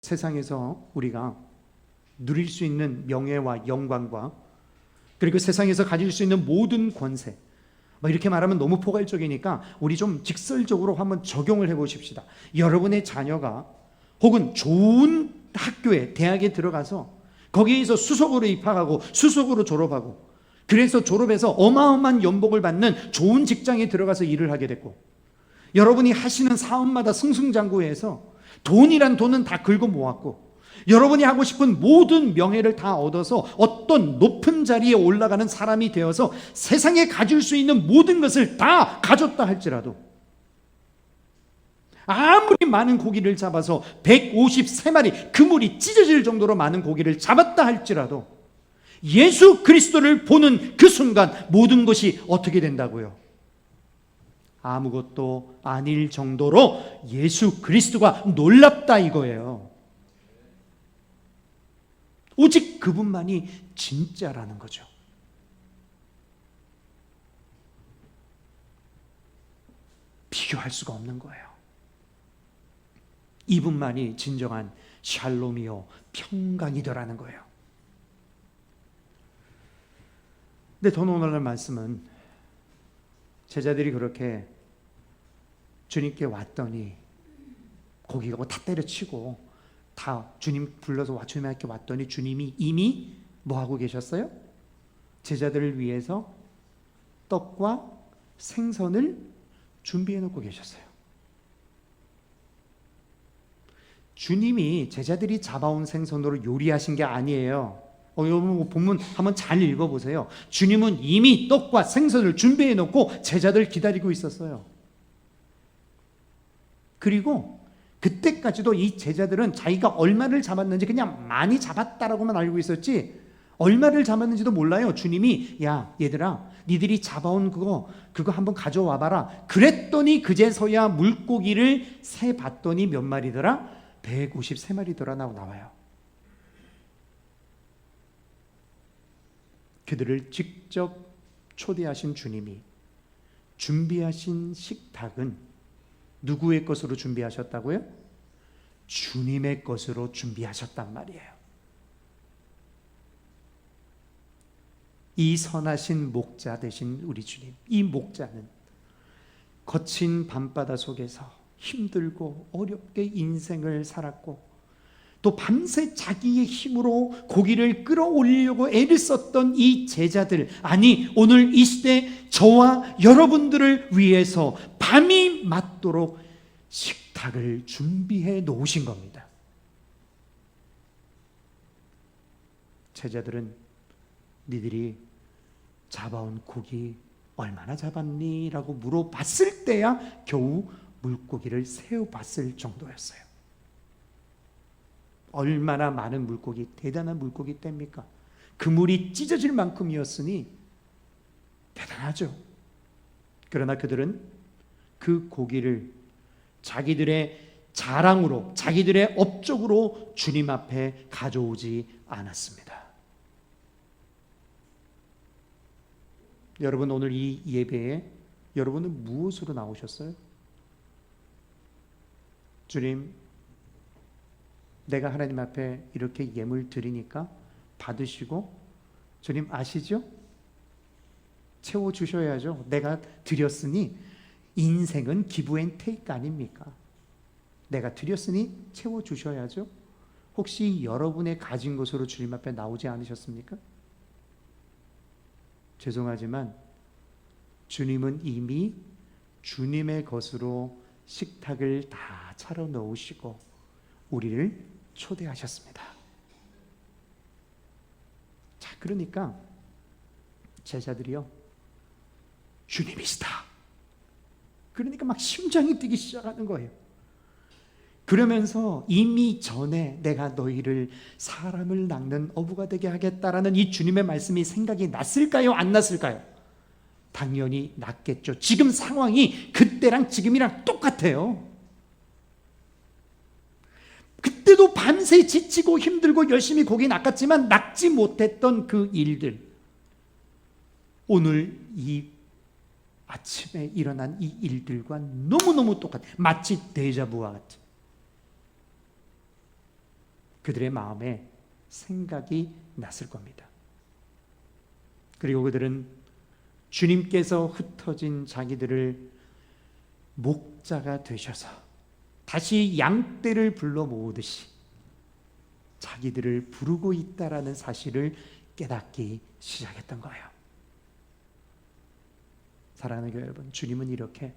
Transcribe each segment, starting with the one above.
세상에서 우리가 누릴 수 있는 명예와 영광과 그리고 세상에서 가질 수 있는 모든 권세, 이렇게 말하면 너무 포괄적이니까 우리 좀 직설적으로 한번 적용을 해보십시다. 여러분의 자녀가 혹은 좋은 학교에, 대학에 들어가서 거기에서 수석으로 입학하고 수석으로 졸업하고, 그래서 졸업해서 어마어마한 연봉을 받는 좋은 직장에 들어가서 일을 하게 됐고, 여러분이 하시는 사업마다 승승장구해서 돈이란 돈은 다 긁어 모았고, 여러분이 하고 싶은 모든 명예를 다 얻어서 어떤 높은 자리에 올라가는 사람이 되어서 세상에 가질 수 있는 모든 것을 다 가졌다 할지라도, 아무리 많은 고기를 잡아서 153마리, 그물이 찢어질 정도로 많은 고기를 잡았다 할지라도 예수 그리스도를 보는 그 순간 모든 것이 어떻게 된다고요? 아무것도 아닐 정도로 예수 그리스도가 놀랍다 이거예요. 오직 그분만이 진짜라는 거죠. 비교할 수가 없는 거예요. 이분만이 진정한 샬롬이요 평강이더라는 거예요. 근데 더 놀라운 말씀은 제자들이 그렇게 주님께 왔더니 고기가 다 때려치고 다 주님 불러서 주님께 왔더니 주님이 이미 뭐 하고 계셨어요? 제자들을 위해서 떡과 생선을 준비해 놓고 계셨어요. 주님이 제자들이 잡아온 생선으로 요리하신 게 아니에요. 여러분 본문 한번 잘 읽어보세요. 주님은 이미 떡과 생선을 준비해 놓고 제자들 기다리고 있었어요. 그리고 그때까지도 이 제자들은 자기가 얼마를 잡았는지 그냥 많이 잡았다라고만 알고 있었지 얼마를 잡았는지도 몰라요. 주님이 야 얘들아 니들이 잡아온 그거 한번 가져와 봐라. 그랬더니 그제서야 물고기를 세 봤더니 몇 마리더라? 153마리더라 나와요. 그들을 직접 초대하신 주님이 준비하신 식탁은 누구의 것으로 준비하셨다고요? 주님의 것으로 준비하셨단 말이에요. 이 선하신 목자 되신 우리 주님, 이 목자는 거친 밤바다 속에서 힘들고 어렵게 인생을 살았고 또 밤새 자기의 힘으로 고기를 끌어올리려고 애를 썼던 이 제자들, 아니 오늘 이 시대 저와 여러분들을 위해서 밤이 맞도록 식탁을 준비해 놓으신 겁니다. 제자들은 니들이 잡아온 고기 얼마나 잡았니? 라고 물어봤을 때야 겨우 물고기를 세어봤을 정도였어요. 얼마나 많은 물고기, 대단한 물고기 떼입니까? 그물이 찢어질 만큼이었으니 대단하죠. 그러나 그들은 그 고기를 자기들의 자랑으로, 자기들의 업적으로 주님 앞에 가져오지 않았습니다. 여러분 오늘 이 예배에 여러분은 무엇으로 나오셨어요? 주님, 내가 하나님 앞에 이렇게 예물 드리니까 받으시고 주님 아시죠? 채워주셔야죠. 내가 드렸으니 인생은 기브 앤 테이크 아닙니까? 내가 드렸으니 채워주셔야죠. 혹시 여러분의 가진 것으로 주님 앞에 나오지 않으셨습니까? 죄송하지만 주님은 이미 주님의 것으로 식탁을 다 차려 놓으시고 우리를 초대하셨습니다. 자, 그러니까 제자들이요, 주님이시다. 그러니까 막 심장이 뛰기 시작하는 거예요. 그러면서 이미 전에 내가 너희를 사람을 낚는 어부가 되게 하겠다라는 이 주님의 말씀이 생각이 났을까요? 안 났을까요? 당연히 났겠죠. 지금 상황이 그때랑 지금이랑 똑같아요. 그때도 밤새 지치고 힘들고 열심히 고기 낚았지만 낚지 못했던 그 일들, 오늘 이 아침에 일어난 이 일들과 너무너무 똑같아요. 마치 데자부와 같은. 그들의 마음에 생각이 났을 겁니다. 그리고 그들은 주님께서 흩어진 자기들을 목자가 되셔서 다시 양떼를 불러 모으듯이 자기들을 부르고 있다라는 사실을 깨닫기 시작했던 거예요. 사랑하는 교회 여러분, 주님은 이렇게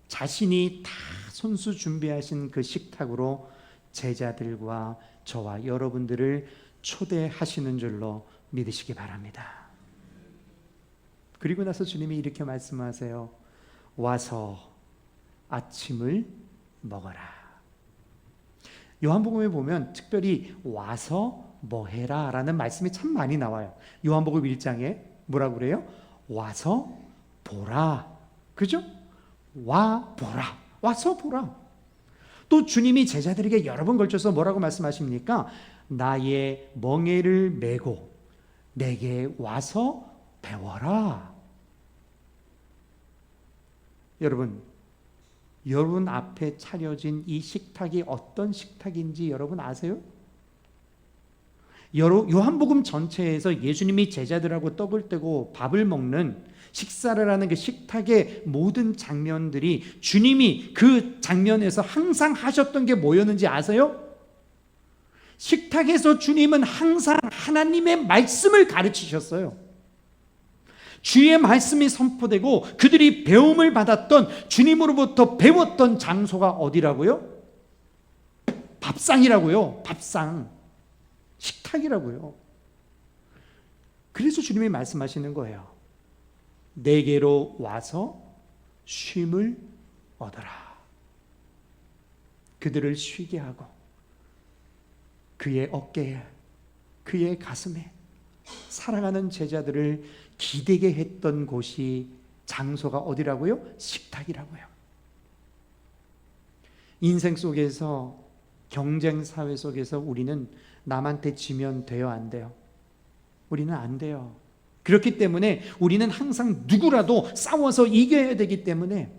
자신이 다 손수 준비하신 그 식탁으로 제자들과 저와 여러분들을 초대하시는 줄로 믿으시기 바랍니다. 그리고 나서 주님이 이렇게 말씀하세요. 와서 아침을 먹어라. 요한복음에 보면 특별히 와서 뭐 해라 라는 말씀이 참 많이 나와요. 요한복음 1장에 뭐라고 그래요? 와서 보라. 그죠? 와 보라. 와서 보라. 또 주님이 제자들에게 여러 번 걸쳐서 뭐라고 말씀하십니까? 나의 멍에를 메고 내게 와서 배워라. 여러분 앞에 차려진 이 식탁이 어떤 식탁인지 여러분 아세요? 요한복음 전체에서 예수님이 제자들하고 떡을 떼고 밥을 먹는 식사를 하는 그 식탁의 모든 장면들이 주님이 그 장면에서 항상 하셨던 게 뭐였는지 아세요? 식탁에서 주님은 항상 하나님의 말씀을 가르치셨어요. 주의 말씀이 선포되고 그들이 배움을 받았던, 주님으로부터 배웠던 장소가 어디라고요? 밥상이라고요. 밥상. 식탁이라고요. 그래서 주님이 말씀하시는 거예요. 내게로 와서 쉼을 얻어라. 그들을 쉬게 하고 그의 어깨에, 그의 가슴에 사랑하는 제자들을 기대게 했던 곳이, 장소가 어디라고요? 식탁이라고요. 인생 속에서, 경쟁 사회 속에서 우리는 남한테 지면 돼요, 안 돼요? 우리는 안 돼요. 그렇기 때문에 우리는 항상 누구라도 싸워서 이겨야 되기 때문에,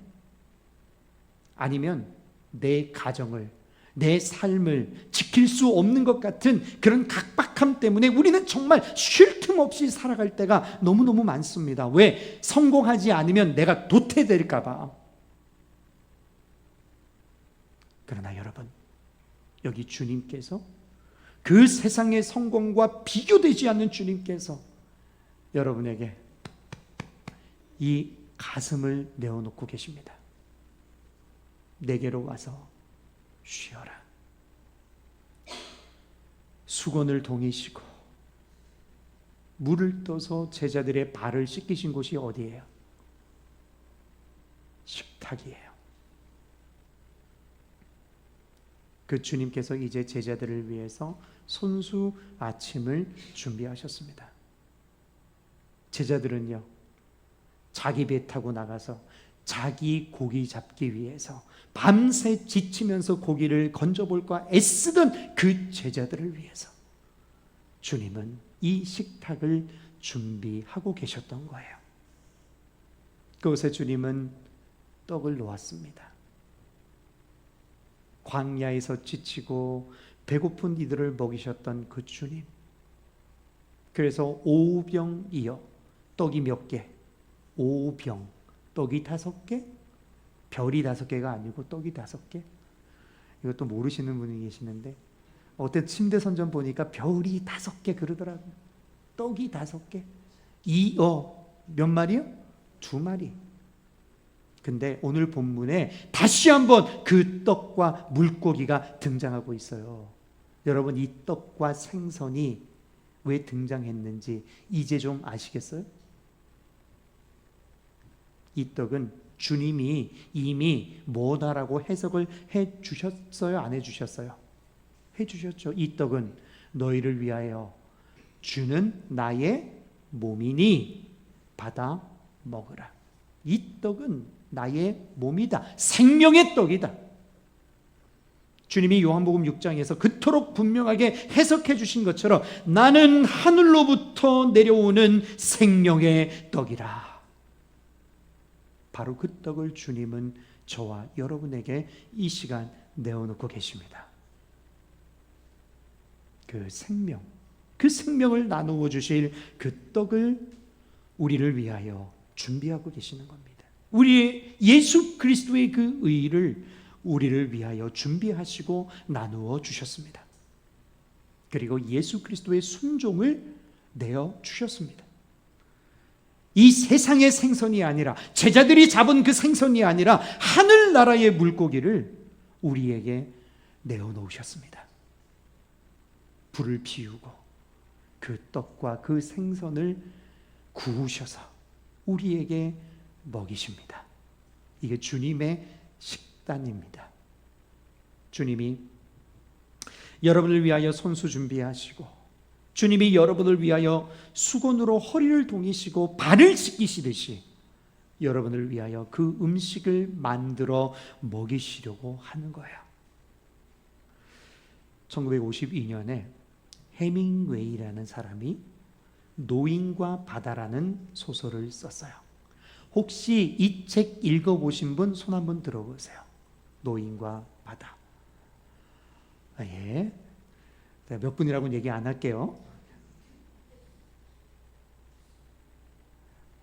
아니면 내 가정을, 내 삶을 지킬 수 없는 것 같은 그런 각박함 때문에 우리는 정말 쉴 틈 없이 살아갈 때가 너무너무 많습니다. 왜? 성공하지 않으면 내가 도태될까 봐. 그러나 여러분, 여기 주님께서, 그 세상의 성공과 비교되지 않는 주님께서 여러분에게 이 가슴을 내어놓고 계십니다. 내게로 와서 쉬어라. 수건을 동이시고 물을 떠서 제자들의 발을 씻기신 곳이 어디예요? 식탁이에요. 그 주님께서 이제 제자들을 위해서 손수 아침을 준비하셨습니다. 제자들은요, 자기 배 타고 나가서 자기 고기 잡기 위해서 밤새 지치면서 고기를 건져볼까 애쓰던 그 제자들을 위해서 주님은 이 식탁을 준비하고 계셨던 거예요. 그곳에 주님은 떡을 놓았습니다. 광야에서 지치고 배고픈 이들을 먹이셨던 그 주님. 그래서 5병이요. 떡이 몇 개? 5병. 떡이 5개? 별이 5개가 아니고 떡이 5개? 이것도 모르시는 분이 계시는데, 어때 침대 선전 보니까 별이 5개 그러더라고요. 떡이 5개. 몇 마리요? 2마리. 근데 오늘 본문에 다시 한번 그 떡과 물고기가 등장하고 있어요. 여러분, 이 떡과 생선이 왜 등장했는지 이제 좀 아시겠어요? 이 떡은 주님이 이미 뭐다라고 해석을 해 주셨어요? 안 해 주셨어요? 해 주셨죠. 이 떡은 너희를 위하여 주는 나의 몸이니 받아 먹으라. 이 떡은 나의 몸이다. 생명의 떡이다. 주님이 요한복음 6장에서 그토록 분명하게 해석해 주신 것처럼 나는 하늘로부터 내려오는 생명의 떡이라. 바로 그 떡을 주님은 저와 여러분에게 이 시간 내어놓고 계십니다. 그 생명을 나누어 주실 그 떡을 우리를 위하여 준비하고 계시는 겁니다. 우리 예수 그리스도의 그 의를 우리를 위하여 준비하시고 나누어 주셨습니다. 그리고 예수 그리스도의 순종을 내어 주셨습니다. 이 세상의 생선이 아니라, 제자들이 잡은 그 생선이 아니라 하늘나라의 물고기를 우리에게 내어 놓으셨습니다. 불을 피우고 그 떡과 그 생선을 구우셔서 우리에게 먹이십니다. 이게 주님의 식단입니다. 주님이 여러분을 위하여 손수 준비하시고, 주님이 여러분을 위하여 수건으로 허리를 동이시고 발을 씻기시듯이 여러분을 위하여 그 음식을 만들어 먹이시려고 하는 거예요. 1952년에 해밍웨이라는 사람이 노인과 바다라는 소설을 썼어요. 혹시 이 책 읽어보신 분 손 한번 들어보세요. 노인과 바다. 예. 몇 분이라고는 얘기 안 할게요.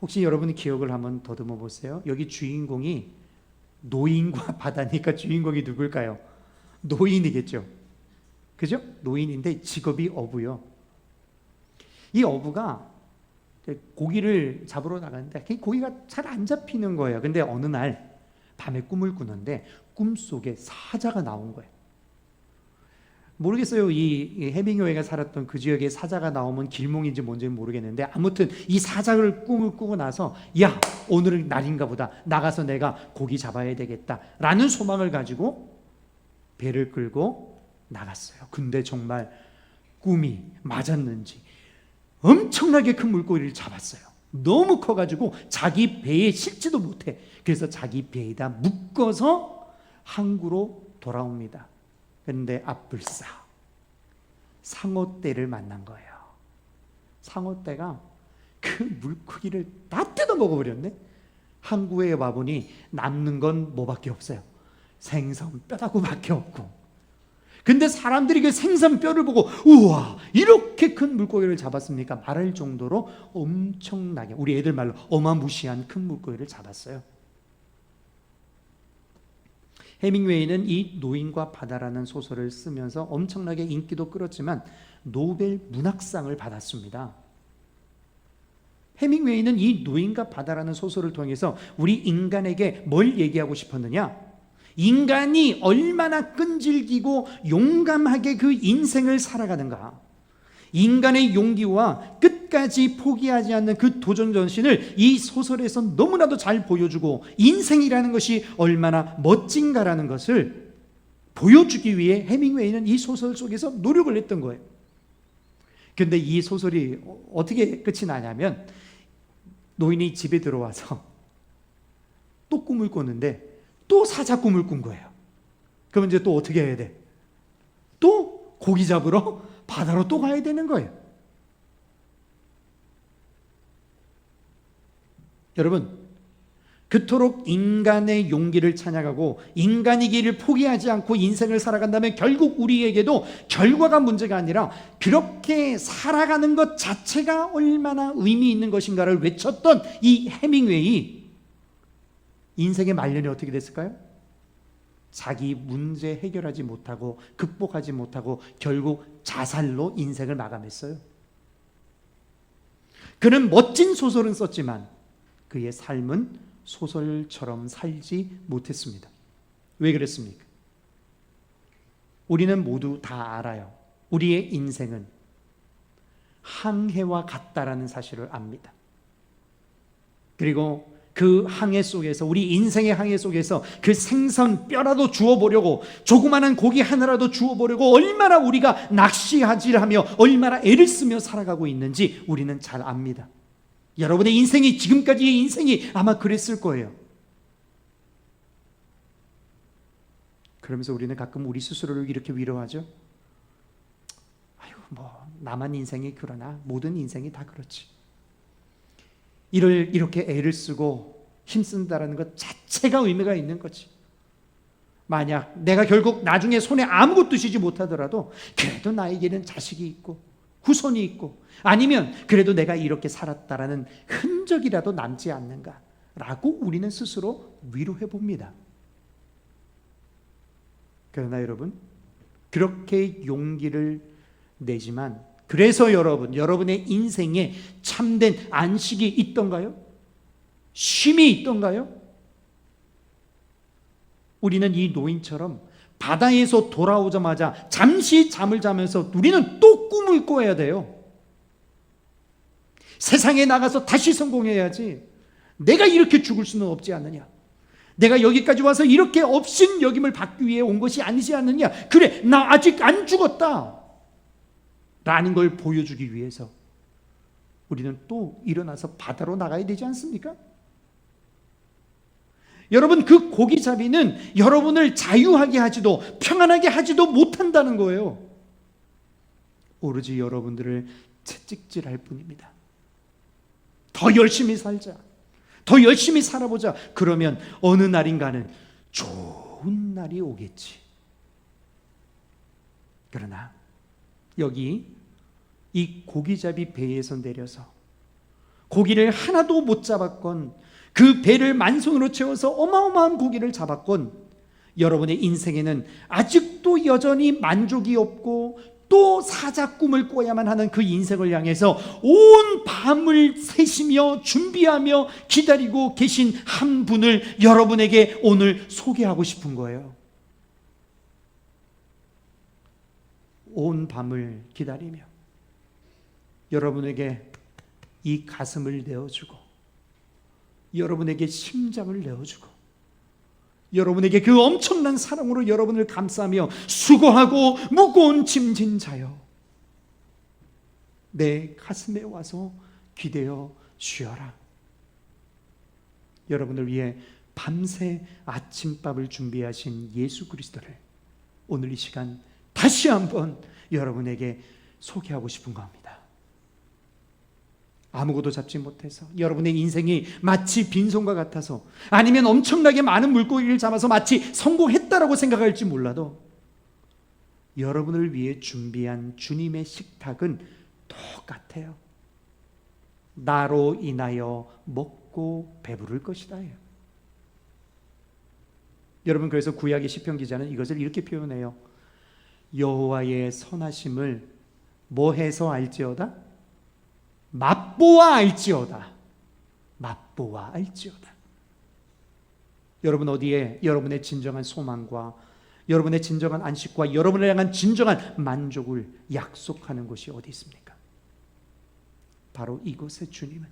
혹시 여러분 기억을 한번 더듬어 보세요. 여기 주인공이 노인과 바다니까 주인공이 누굴까요? 노인이겠죠. 그죠? 노인인데 직업이 어부요. 이 어부가 고기를 잡으러 나가는데 고기가 잘 안 잡히는 거예요. 근데 어느 날 밤에 꿈을 꾸는데 꿈속에 사자가 나온 거예요. 모르겠어요. 이 해밍웨이가 살았던 그 지역에 사자가 나오면 길몽인지 뭔지 모르겠는데, 아무튼 이 사자를 꿈을 꾸고 나서, 야, 오늘은 날인가 보다, 나가서 내가 고기 잡아야 되겠다 라는 소망을 가지고 배를 끌고 나갔어요. 근데 정말 꿈이 맞았는지 엄청나게 큰 물고기를 잡았어요. 너무 커가지고 자기 배에 싣지도 못해. 그래서 자기 배에다 묶어서 항구로 돌아옵니다. 그런데 앞불싸 상어떼를 만난 거예요. 상어떼가 그 물고기를 다 뜯어 먹어버렸네. 항구에 와보니 남는 건 뭐밖에 없어요. 생선 뼈다구밖에 없고. 근데 사람들이 그 생선 뼈를 보고, 우와, 이렇게 큰 물고기를 잡았습니까? 말할 정도로 엄청나게, 우리 애들 말로 어마무시한 큰 물고기를 잡았어요. 해밍웨이는 이 노인과 바다라는 소설을 쓰면서 엄청나게 인기도 끌었지만 노벨 문학상을 받았습니다. 해밍웨이는 이 노인과 바다라는 소설을 통해서 우리 인간에게 뭘 얘기하고 싶었느냐? 인간이 얼마나 끈질기고 용감하게 그 인생을 살아가는가, 인간의 용기와 끝까지 포기하지 않는 그 도전 정신을 이 소설에서 너무나도 잘 보여주고, 인생이라는 것이 얼마나 멋진가라는 것을 보여주기 위해 해밍웨이는 이 소설 속에서 노력을 했던 거예요. 그런데 이 소설이 어떻게 끝이 나냐면, 노인이 집에 들어와서 또 꿈을 꿨는데 또 사자 꿈을 꾼 거예요. 그럼 이제 또 어떻게 해야 돼? 또 고기 잡으러 바다로 또 가야 되는 거예요. 여러분, 그토록 인간의 용기를 찬양하고 인간이기를 포기하지 않고 인생을 살아간다면 결국 우리에게도 결과가 문제가 아니라 그렇게 살아가는 것 자체가 얼마나 의미 있는 것인가를 외쳤던 이 해밍웨이, 인생의 말년이 어떻게 됐을까요? 자기 문제 해결하지 못하고 극복하지 못하고 결국 자살로 인생을 마감했어요. 그는 멋진 소설은 썼지만 그의 삶은 소설처럼 살지 못했습니다. 왜 그랬습니까? 우리는 모두 다 알아요. 우리의 인생은 항해와 같다라는 사실을 압니다. 그리고 그 항해 속에서, 우리 인생의 항해 속에서 그 생선 뼈라도 주워보려고, 조그마한 고기 하나라도 주워보려고 얼마나 우리가 낚시하지하며 얼마나 애를 쓰며 살아가고 있는지 우리는 잘 압니다. 여러분의 인생이, 지금까지의 인생이 아마 그랬을 거예요. 그러면서 우리는 가끔 우리 스스로를 이렇게 위로하죠. 아유, 나만 인생이 그러나 모든 인생이 다 그렇지. 이렇게 애를 쓰고 힘쓴다라는 것 자체가 의미가 있는 거지. 만약 내가 결국 나중에 손에 아무것도 쥐지 못하더라도 그래도 나에게는 자식이 있고 후손이 있고, 아니면 그래도 내가 이렇게 살았다라는 흔적이라도 남지 않는가라고 우리는 스스로 위로해 봅니다. 그러나 여러분, 그렇게 용기를 내지만, 그래서 여러분의 인생에 참된 안식이 있던가요? 쉼이 있던가요? 우리는 이 노인처럼 바다에서 돌아오자마자 잠시 잠을 자면서 우리는 또 꿈을 꿔야 돼요. 세상에 나가서 다시 성공해야지. 내가 이렇게 죽을 수는 없지 않느냐. 내가 여기까지 와서 이렇게 업신여김을 받기 위해 온 것이 아니지 않느냐. 그래, 나 아직 안 죽었다 라는 걸 보여주기 위해서 우리는 또 일어나서 바다로 나가야 되지 않습니까? 여러분, 그 고기잡이는 여러분을 자유하게 하지도 평안하게 하지도 못한다는 거예요. 오로지 여러분들을 채찍질할 뿐입니다. 더 열심히 살자, 더 열심히 살아보자. 그러면 어느 날인가는 좋은 날이 오겠지. 그러나 여기 이 고기잡이 배에서 내려서 고기를 하나도 못 잡았건, 그 배를 만손으로 채워서 어마어마한 고기를 잡았건, 여러분의 인생에는 아직도 여전히 만족이 없고 또 사자 꿈을 꿔야만 하는 그 인생을 향해서 온 밤을 새시며 준비하며 기다리고 계신 한 분을 여러분에게 오늘 소개하고 싶은 거예요. 온 밤을 기다리며 여러분에게 이 가슴을 내어주고, 여러분에게 심장을 내어주고, 여러분에게 그 엄청난 사랑으로 여러분을 감싸며 수고하고 무거운 짐진 자여, 내 가슴에 와서 기대어 쉬어라. 여러분을 위해 밤새 아침밥을 준비하신 예수 그리스도를 오늘 이 시간 다시 한번 여러분에게 소개하고 싶은 겁니다. 아무것도 잡지 못해서 여러분의 인생이 마치 빈손과 같아서, 아니면 엄청나게 많은 물고기를 잡아서 마치 성공했다라고 생각할지 몰라도, 여러분을 위해 준비한 주님의 식탁은 똑같아요. 나로 인하여 먹고 배부를 것이다. 여러분, 그래서 구약의 시편 기자는 이것을 이렇게 표현해요. 여호와의 선하심을 뭐 해서 알지어다? 맛보아 알지어다. 맛보아 알지어다. 여러분, 어디에 여러분의 진정한 소망과 여러분의 진정한 안식과 여러분을 향한 진정한 만족을 약속하는 곳이 어디 있습니까? 바로 이곳에 주님은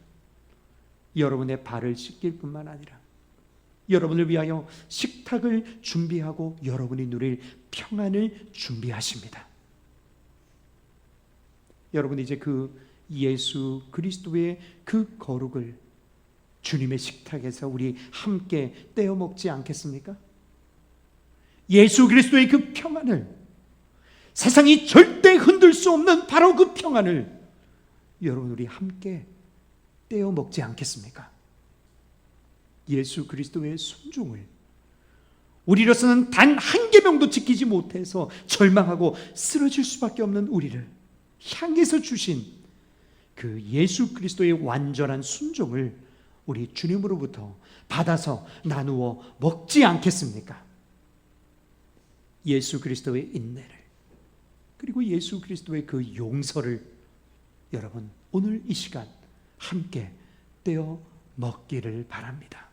여러분의 발을 씻길 뿐만 아니라 여러분을 위하여 식탁을 준비하고 여러분이 누릴 평안을 준비하십니다. 여러분, 이제 그 예수 그리스도의 그 거룩을 주님의 식탁에서 우리 함께 떼어 먹지 않겠습니까? 예수 그리스도의 그 평안을, 세상이 절대 흔들 수 없는 바로 그 평안을 여러분 우리 함께 떼어 먹지 않겠습니까? 예수 그리스도의 순종을, 우리로서는 단 한 계명도 지키지 못해서 절망하고 쓰러질 수밖에 없는 우리를 향해서 주신 그 예수 그리스도의 완전한 순종을 우리 주님으로부터 받아서 나누어 먹지 않겠습니까? 예수 그리스도의 인내를, 그리고 예수 그리스도의 그 용서를 여러분 오늘 이 시간 함께 떼어 먹기를 바랍니다.